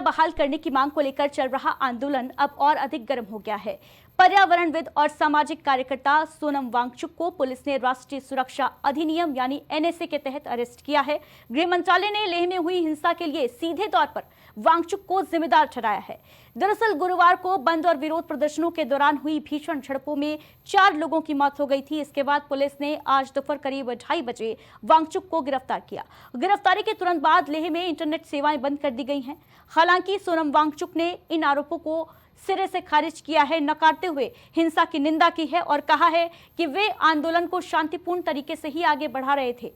बहाल करने की मांग को लेकर चल रहा आंदोलन अब और अधिक गर्म हो गया है। पर्यावरणविद और सामाजिक कार्यकर्ता सोनम वांगचुक को पुलिस ने राष्ट्रीय सुरक्षा अधिनियम यानी एनएसए के तहत अरेस्ट किया है। गृह मंत्रालय ने लेह में हुई हिंसा के लिए सीधे तौर पर वांगचुक को जिम्मेदार ठहराया है। दरअसल गुरुवार को बंद और विरोध प्रदर्शनों के दौरान हुई भीषण झड़पों में 4 लोगों की मौत हो गई थी। इसके बाद पुलिस ने आज दोपहर करीब 2:30 बजे वांगचुक को गिरफ्तार किया। गिरफ्तारी के तुरंत बाद लेह में इंटरनेट सेवाएं बंद कर दी गई हैं। हालांकि सोनम वांगचुक ने इन आरोपों को सिरे से खारिज किया है, नकारते हुए हिंसा की निंदा की है और कहा है कि वे आंदोलन को शांतिपूर्ण तरीके से ही आगे बढ़ा रहे थे।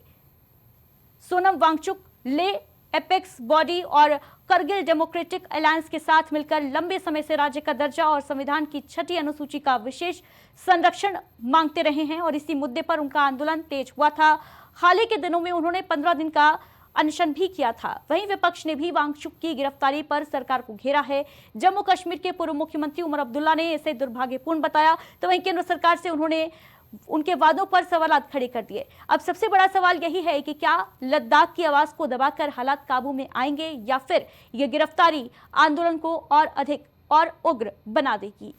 सोनम वांगचुक लेह एपेक्स बॉडी और करगिल डेमोक्रेटिक अलायंस के साथ मिलकर लंबे समय से राज्य का दर्जा और संविधान की 6ठी अनुसूची का विशेष संरक्षण मांगते रहे हैं और इसी मुद्दे पर उनका आंदोलन तेज हुआ था। हाल ही के दिनों में उन्होंने 15 दिन का अनशन भी किया था। वहीं विपक्ष ने भी वांगचुक की गिरफ्तारी पर सरकार को घेरा है। जम्मू कश्मीर के पूर्व मुख्यमंत्री उमर अब्दुल्ला ने इसे दुर्भाग्यपूर्ण बताया, तो वहीं केंद्र सरकार से उन्होंने उनके वादों पर सवालात खड़े कर दिए। अब सबसे बड़ा सवाल यही है कि क्या लद्दाख की आवाज को दबाकर हालात काबू में आएंगे या फिर ये गिरफ्तारी आंदोलन को और अधिक और उग्र बना देगी।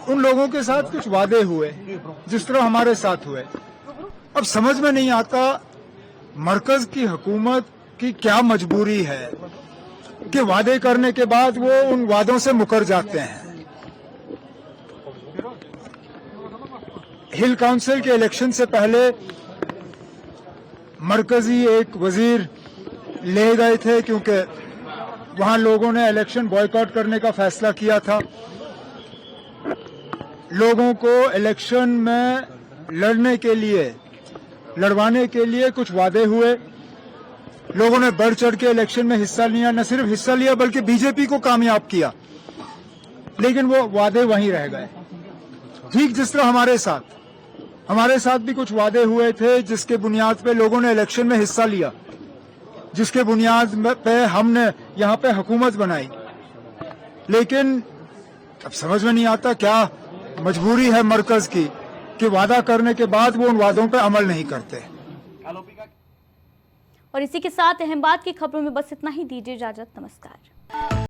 उन लोगों के साथ कुछ वादे हुए जिस तरह हमारे साथ हुए। अब समझ में नहीं आता मरकज की हुकूमत की क्या मजबूरी है कि वादे करने के बाद वो उन वादों से मुकर जाते हैं। हिल काउंसिल के इलेक्शन से पहले मरकजी एक वजीर ले गए थे क्योंकि वहां लोगों ने इलेक्शन बॉयकॉट करने का फैसला किया था। लोगों को इलेक्शन में लड़वाने के लिए कुछ वादे हुए। लोगों ने बढ़ चढ़ के इलेक्शन में हिस्सा लिया, न सिर्फ हिस्सा लिया बल्कि बीजेपी को कामयाब किया, लेकिन वो वादे वहीं रह गए। ठीक जिस तरह हमारे साथ भी कुछ वादे हुए थे जिसके बुनियाद पे लोगों ने इलेक्शन में हिस्सा लिया, जिसके बुनियाद पे हमने यहाँ पे हुकूमत बनाई, लेकिन अब समझ में नहीं आता क्या मजबूरी है मरकज की कि वादा करने के बाद वो उन वादों पे अमल नहीं करते। और इसी के साथ अहम बात की खबरों में बस इतना ही। दीजिए इजाजत, नमस्कार।